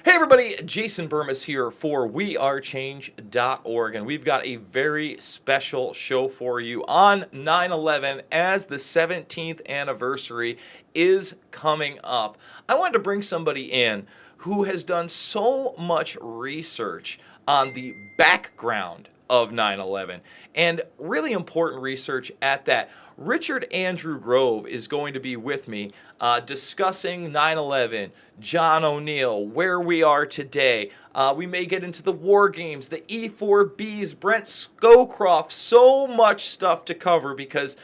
Hey everybody, Jason Bermas here for WeAreChange.org, and we've got a very special show for you on 9/11 as the 17th anniversary is coming up. I wanted to bring somebody in who has done so much research on the background of 9/11 and really important research at that. Richard Andrew Grove is going to be with me discussing 9/11, John O'Neill, where we are today. We may get into the war games, the E4Bs, Brent Scowcroft, so much stuff to cover because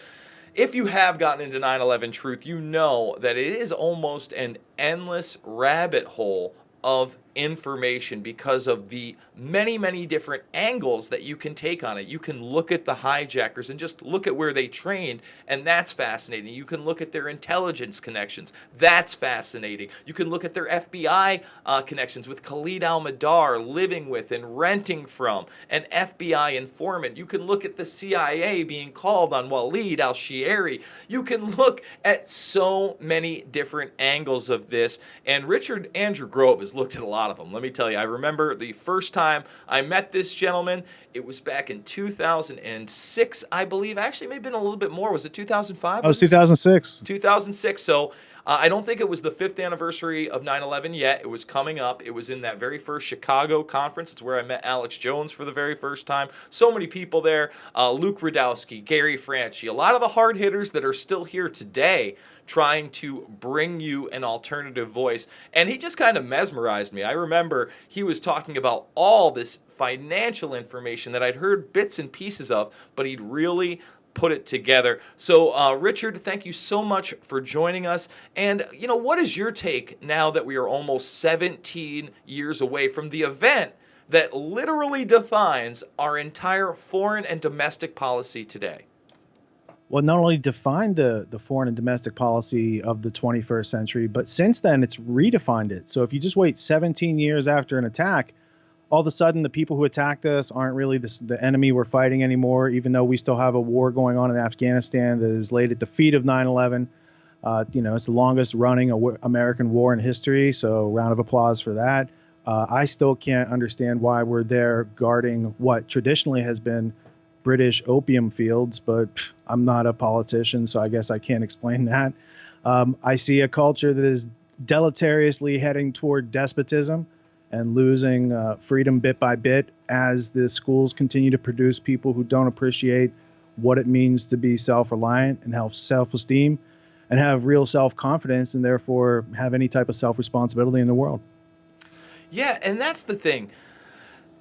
if you have gotten into 9/11 truth, you know that it is almost an endless rabbit hole of information because of the many, many different angles that you can take on it. You can look at the hijackers and just look at where they trained, and that's fascinating. You can look at their intelligence connections. That's fascinating. You can look at their FBI connections with Khalid al-Mihdhar, living with and renting from an FBI informant. You can look at the CIA being called on Walid al-Shi'ari. You can look at so many different angles of this, and Richard Andrew Grove has looked at a lot of them. Let me tell you, I remember the first time I met this gentleman. It was back in 2006, I believe. Actually, maybe been a little bit more. Was it 2005? Oh, it was 2006. 2006. So I don't think it was the 5th anniversary of 9/11 yet. It was coming up. It was in that very first Chicago conference. It's where I met Alex Jones for the very first time. So many people there. Luke Rudowski, Gary Franchi, a lot of the hard hitters that are still here today trying to bring you an alternative voice. And he just kind of mesmerized me. I remember he was talking about all this financial information that I'd heard bits and pieces of, but he'd really put it together. So, Richard, thank you so much for joining us. And, what is your take now that we are almost 17 years away from the event that literally defines our entire foreign and domestic policy today? Well, not only defined the foreign and domestic policy of the 21st century, but since then it's redefined it. So if you just wait 17 years after an attack, all of a sudden the people who attacked us aren't really the enemy we're fighting anymore, even though we still have a war going on in Afghanistan that is laid at the feet of 9/11. It's the longest running American war in history, so round of applause for that. I still can't understand why we're there guarding what traditionally has been British opium fields, but I'm not a politician, so I guess I can't explain that. I see a culture that is deleteriously heading toward despotism and losing freedom bit by bit as the schools continue to produce people who don't appreciate what it means to be self-reliant and have self-esteem and have real self-confidence and therefore have any type of self-responsibility in the world. Yeah, and that's the thing.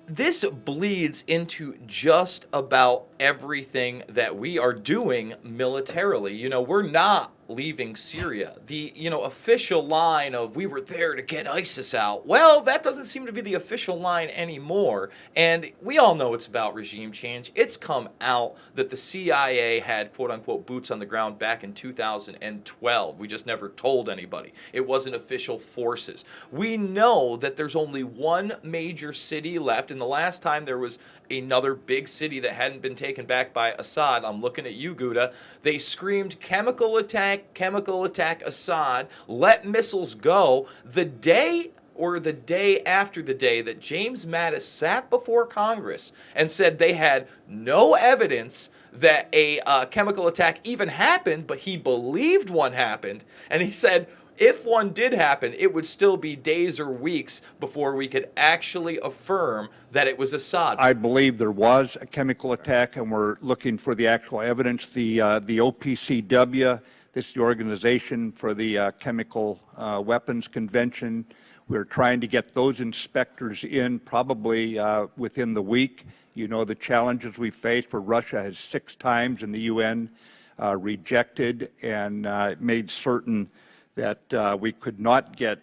This bleeds into just about everything that we are doing militarily. We're not leaving Syria. The, official line of we were there to get ISIS out, well, that doesn't seem to be the official line anymore. And we all know it's about regime change. It's come out that the CIA had quote unquote boots on the ground back in 2012. We just never told anybody. It wasn't official forces. We know that there's only one major city left, and the last time there was another big city that hadn't been taken back by Assad, I'm looking at you, Gouda, they screamed chemical attack, Assad, let missiles go. The day after the day that James Mattis sat before Congress and said they had no evidence that a chemical attack even happened, but he believed one happened, and he said, if one did happen, it would still be days or weeks before we could actually affirm that it was Assad. I believe there was a chemical attack, and we're looking for the actual evidence. The OPCW, this is the Organization for the Chemical Weapons Convention. We're trying to get those inspectors in probably within the week. You know the challenges we face, where Russia has 6 times in the UN rejected and made certain that we could not get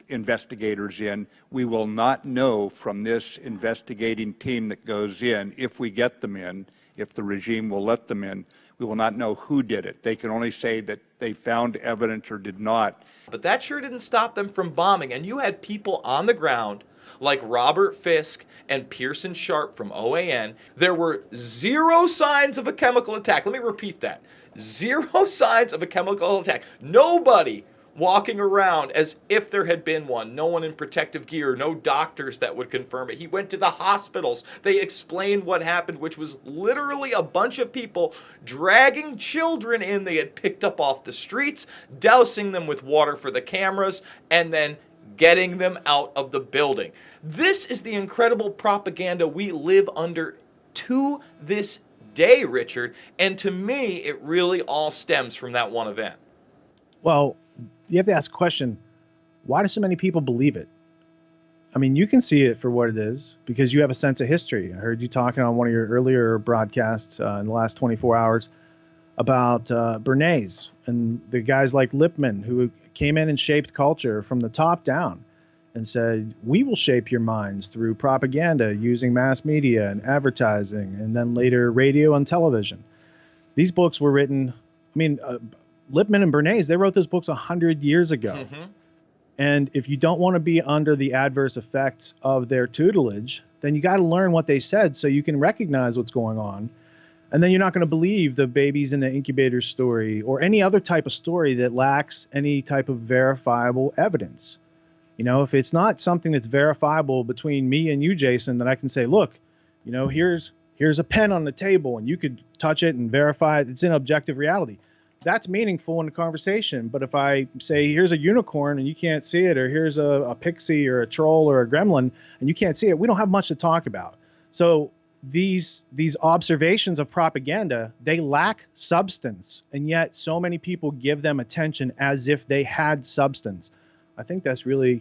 investigators in. We will not know from this investigating team that goes in, if we get them in, if the regime will let them in, we will not know who did it. They can only say that they found evidence or did not. But that sure didn't stop them from bombing, and you had people on the ground like Robert Fisk and Pearson Sharp from OAN. There were 0 signs of a chemical attack. Let me repeat that. 0 signs of a chemical attack. Nobody walking around as if there had been one. No one in protective gear, no doctors that would confirm it. He went to the hospitals. They explained what happened, which was literally a bunch of people dragging children in they had picked up off the streets, dousing them with water for the cameras, and then getting them out of the building. This is the incredible propaganda we live under to this day, Richard. And to me, it really all stems from that one event. Well, you have to ask a question, why do so many people believe it? I mean, you can see it for what it is because you have a sense of history. I heard you talking on one of your earlier broadcasts in the last 24 hours about Bernays and the guys like Lippmann who came in and shaped culture from the top down and said, we will shape your minds through propaganda using mass media and advertising and then later radio and television. These books were written, I mean, Lippmann and Bernays, they wrote those books 100 years ago. Mm-hmm. And if you don't want to be under the adverse effects of their tutelage, then you got to learn what they said so you can recognize what's going on. And then you're not going to believe the babies in the incubator story or any other type of story that lacks any type of verifiable evidence. You know, if it's not something that's verifiable between me and you, Jason, that I can say, look, you know, here's a pen on the table and you could touch it and verify it. It's in objective reality. That's meaningful in the conversation. But if I say, here's a unicorn and you can't see it, or here's a pixie or a troll or a gremlin and you can't see it, we don't have much to talk about. So these observations of propaganda, they lack substance. And yet so many people give them attention as if they had substance. I think that's really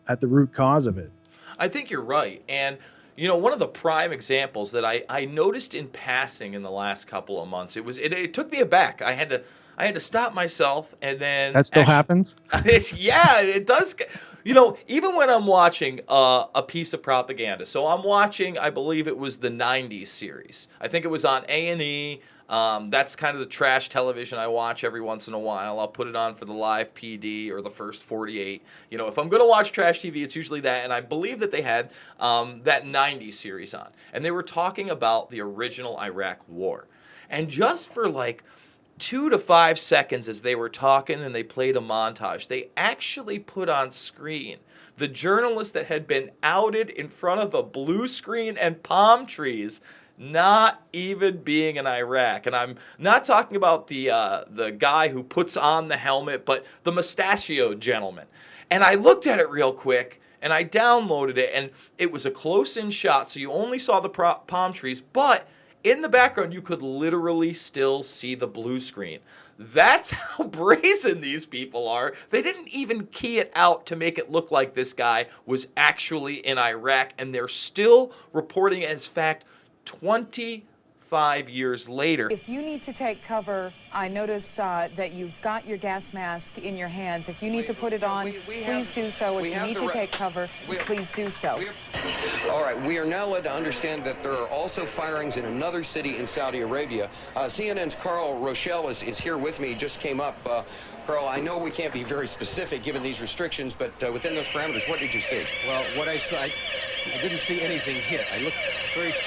at the root cause of it. I think you're right. And you know, one of the prime examples that I noticed in passing in the last couple of months, it took me aback. I had to stop myself, and then that still happens. Yeah, it does. You know, even when I'm watching a piece of propaganda. So I'm watching, I believe it was the '90s series. I think it was on A&E. That's kind of the trash television I watch every once in a while. I'll put it on for the live PD or the first 48. You know, if I'm going to watch trash TV, it's usually that. And I believe that they had that '90s series on. And they were talking about the original Iraq War. And just for like 2 to 5 seconds as they were talking and they played a montage, they actually put on screen the journalist that had been outed in front of a blue screen and palm trees not even being in Iraq. And I'm not talking about the guy who puts on the helmet, but the mustachioed gentleman. And I looked at it real quick, and I downloaded it, and it was a close-in shot, so you only saw the palm trees, but in the background, you could literally still see the blue screen. That's how brazen these people are. They didn't even key it out to make it look like this guy was actually in Iraq, and they're still reporting it as fact 25 years later. If you need to take cover, I notice that you've got your gas mask in your hands. If you need to put it on, please do so. If you need to take cover, please do so. All right, we are now led to understand that there are also firings in another city in Saudi Arabia. CNN's Carl Rochelle is here with me. He just came up. Carl, I know we can't be very specific given these restrictions, but within those parameters, what did you see? Well, what I saw, I didn't see anything hit. I looked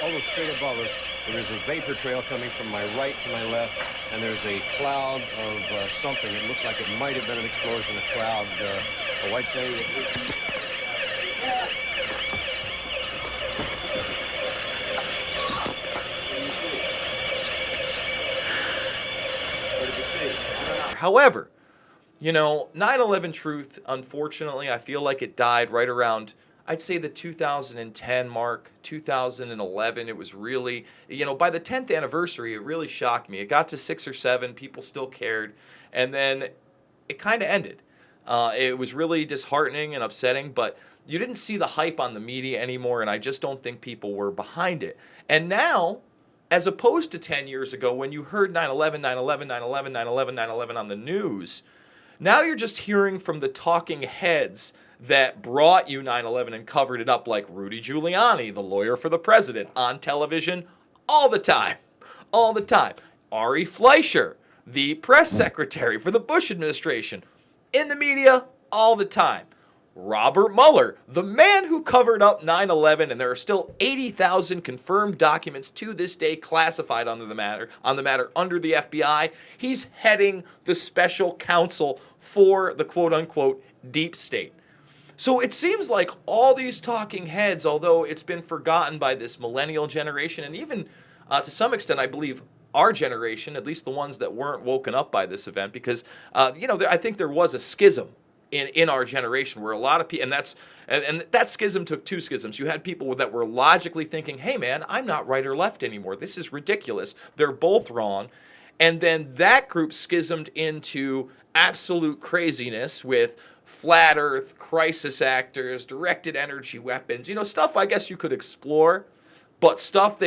almost straight above us. There is a vapor trail coming from my right to my left, and there's a cloud of something. It looks like it might have been an explosion, a cloud. I'd say it was... However, you know, 9/11 truth, unfortunately, I feel like it died right around, I'd say, the 2010 mark, 2011. It was really, you know, by the 10th anniversary, it really shocked me. It got to 6 or 7, people still cared, and then it kind of ended. It was really disheartening and upsetting, but you didn't see the hype on the media anymore, and I just don't think people were behind it. And now, as opposed to 10 years ago when you heard 9/11, 9/11, 9/11, 9/11, 9/11 on the news, now you're just hearing from the talking heads that brought you 9/11 and covered it up, like Rudy Giuliani, the lawyer for the president, on television all the time. All the time. Ari Fleischer, the press secretary for the Bush administration, in the media all the time. Robert Mueller, the man who covered up 9/11, and there are still 80,000 confirmed documents to this day classified on the matter under the FBI. He's heading the special counsel for the quote-unquote deep state. So it seems like all these talking heads, although it's been forgotten by this millennial generation, and even to some extent, I believe, our generation, at least the ones that weren't woken up by this event, because, I think there was a schism in our generation where a lot of people, and that schism took two schisms. You had people that were logically thinking, hey man, I'm not right or left anymore. This is ridiculous. They're both wrong. And then that group schismed into absolute craziness with flat earth, crisis actors, directed energy weapons, stuff I guess you could explore, but stuff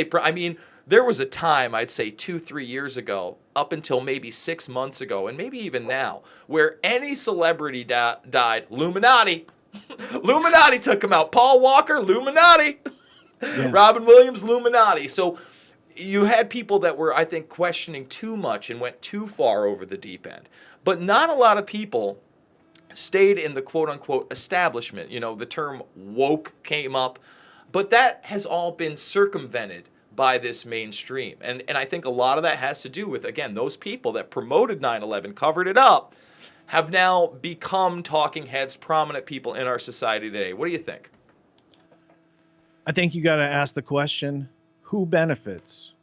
there was a time, I'd say 2-3 years ago, up until maybe 6 months ago, and maybe even now, where any celebrity died, Illuminati. Illuminati took him out. Paul Walker, Illuminati. Yeah. Robin Williams, Illuminati. So you had people that were, I think, questioning too much and went too far over the deep end. But not a lot of people stayed in the quote-unquote establishment. The term woke came up, but that has all been circumvented by this mainstream. And I think a lot of that has to do with, again, those people that promoted 9/11, covered it up, have now become talking heads, prominent people in our society today. What do you think? I think you got to ask the question, who benefits?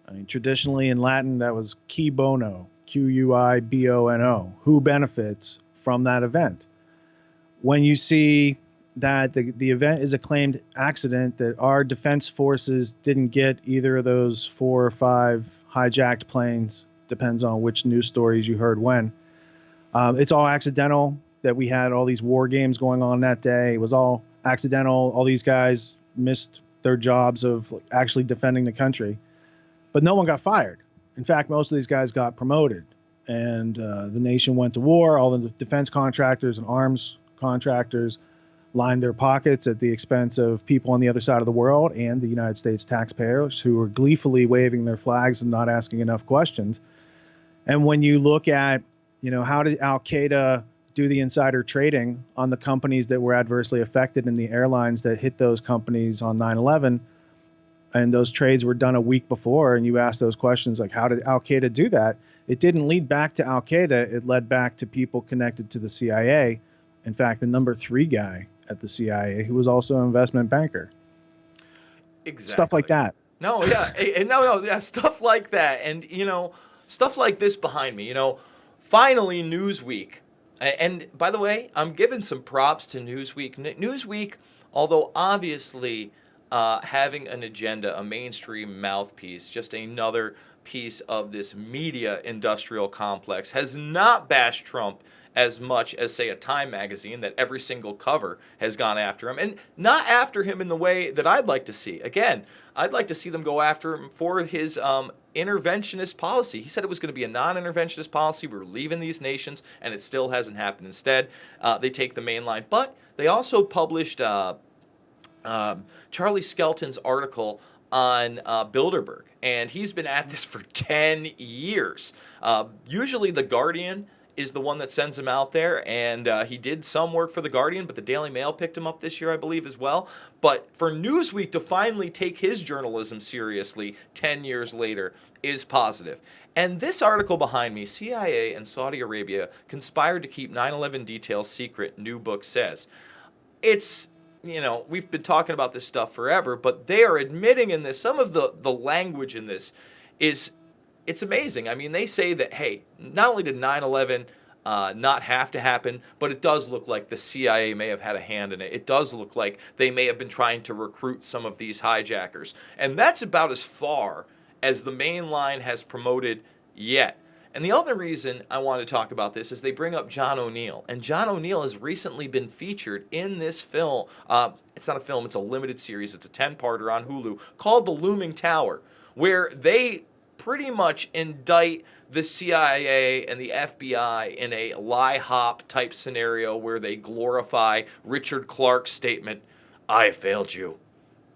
I mean, traditionally in Latin, that was qui bono, Q-U-I-B-O-N-O. Who benefits from that event? When you see that the event is a claimed accident, that our defense forces didn't get either of those 4 or 5 hijacked planes, depends on which news stories you heard when. It's all accidental that we had all these war games going on that day. It was all accidental. All these guys missed their jobs of actually defending the country. But no one got fired. In fact, most of these guys got promoted. And the nation went to war. All the defense contractors and arms contractors lined their pockets at the expense of people on the other side of the world and the United States taxpayers, who were gleefully waving their flags and not asking enough questions. And when you look at, how did Al-Qaeda do the insider trading on the companies that were adversely affected and the airlines that hit those companies on 9/11, and those trades were done a week before, and you ask those questions like, how did Al-Qaeda do that? It didn't lead back to Al-Qaeda. It led back to people connected to the CIA. In fact, the number 3 guy at the CIA, who was also an investment banker. Exactly. Stuff like that. No, yeah, stuff like that. And, stuff like this behind me, finally Newsweek. And by the way, I'm giving some props to Newsweek. Newsweek, although obviously having an agenda, a mainstream mouthpiece, just another piece of this media industrial complex, has not bashed Trump as much as, say, a Time magazine that every single cover has gone after him, and not after him in the way that I'd like to see. Again, I'd like to see them go after him for his interventionist policy. He said it was going to be a non-interventionist policy. We were leaving these nations, and it still hasn't happened. Instead, they take the main line. But they also published Charlie Skelton's article on Bilderberg, and he's been at this for 10 years. Usually The Guardian is the one that sends him out there, and he did some work for The Guardian, but the Daily Mail picked him up this year, I believe, as well. But for Newsweek to finally take his journalism seriously 10 years later is positive. And this article behind me, CIA and Saudi Arabia conspired to keep 9/11 details secret, new book says. It's, we've been talking about this stuff forever, but they are admitting in this, some of the language in this is, it's amazing. I mean, they say that, hey, not only did 9/11 not have to happen, but it does look like the CIA may have had a hand in it. It does look like they may have been trying to recruit some of these hijackers. And that's about as far as the main line has promoted yet. And the other reason I want to talk about this is they bring up John O'Neill. And John O'Neill has recently been featured in this film. It's not a film, it's a limited series. It's a 10-parter on Hulu called The Looming Tower, where they pretty much indict the CIA and the FBI in a lie hop type scenario where they glorify Richard Clarke's statement, "I failed you,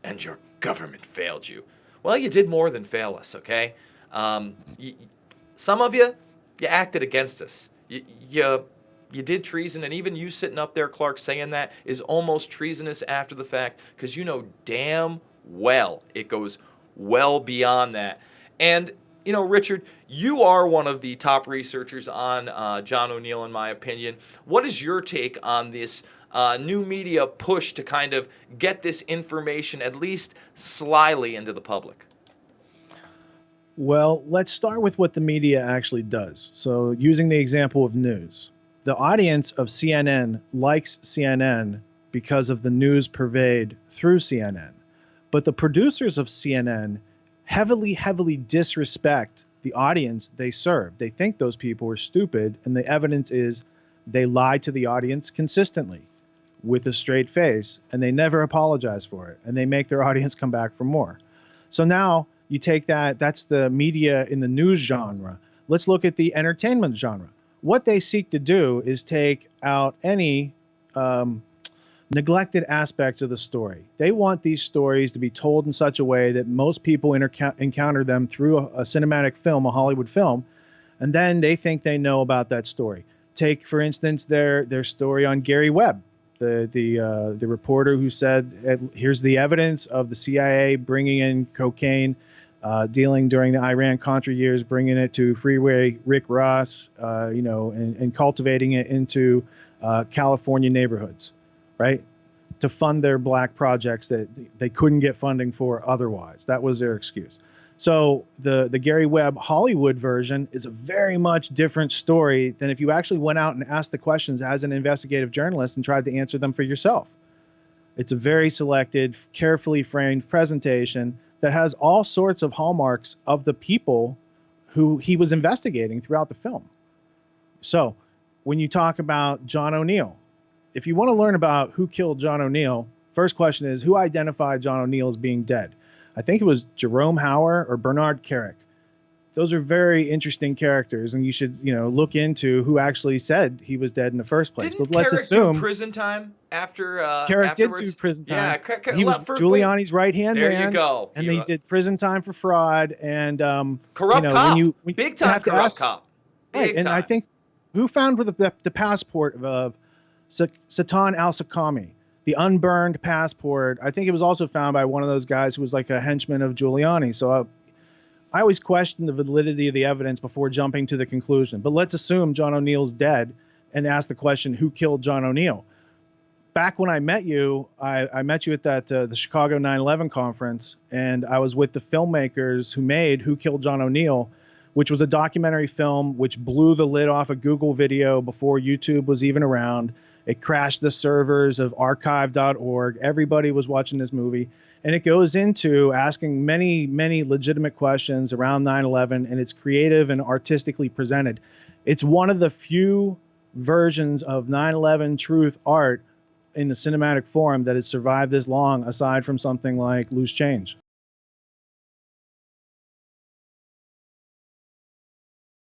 and your government failed you." Well, you did more than fail us, okay? Some of you acted against us. You did treason, and even you sitting up there, Clark, saying that is almost treasonous after the fact, because you know damn well it goes well beyond that. And, Richard, you are one of the top researchers on John O'Neill, in my opinion. What is your take on this new media push to kind of get this information, at least slyly, into the public? Well, let's start with what the media actually does. So, using the example of news, the audience of CNN likes CNN because of the news purveyed through CNN. But the producers of CNN heavily disrespect the audience they serve. They think those people are stupid, and the evidence is they lie to the audience consistently with a straight face, and they never apologize for it, and they make their audience come back for more. So now you take that's the media in the news genre. Let's look at the entertainment genre. What they seek to do is take out any neglected aspects of the story. They want these stories to be told in such a way that most people encounter them through a cinematic film, a Hollywood film, and then they think they know about that story. Take, for instance, their story on Gary Webb, the reporter who said, here's the evidence of the CIA bringing in cocaine, dealing during the Iran-Contra years, bringing it to Freeway Rick Ross, and cultivating it into California neighborhoods, right, to fund their black projects that they couldn't get funding for otherwise. That was their excuse. So the Gary Webb Hollywood version is a very much different story than if you actually went out and asked the questions as an investigative journalist and tried to answer them for yourself. It's a very selected, carefully framed presentation that has all sorts of hallmarks of the people who he was investigating throughout the film. So when you talk about John O'Neill, if you want to learn about who killed John O'Neill, first question is, who identified John O'Neill as being dead? I think it was Jerome Hauer or Bernard Carrick. Those are very interesting characters, and you should, look into who actually said he was dead in the first place. Didn't but let's Carrick assume do prison time after Carrick afterwards? did do prison time. Yeah, He was Giuliani's right-hand man. There you go. And he did prison time for fraud and corrupt cop. when Big time corrupt cop. Right, and I think who found the passport of Satan al-Sakami, the unburned passport? I think it was also found by one of those guys who was like a henchman of Giuliani. So I always question the validity of the evidence before jumping to the conclusion. But let's assume John O'Neill's dead and ask the question, who killed John O'Neill? Back when I met you, I met you at the Chicago 9/11 conference, and I was with the filmmakers who made Who Killed John O'Neill, which was a documentary film which blew the lid off of Google Video before YouTube was even around. It crashed the servers of archive.org. Everybody was watching this movie. And it goes into asking many, many legitimate questions around 9/11, and it's creative and artistically presented. It's one of the few versions of 9/11 truth art in the cinematic form that has survived this long, aside from something like Loose Change.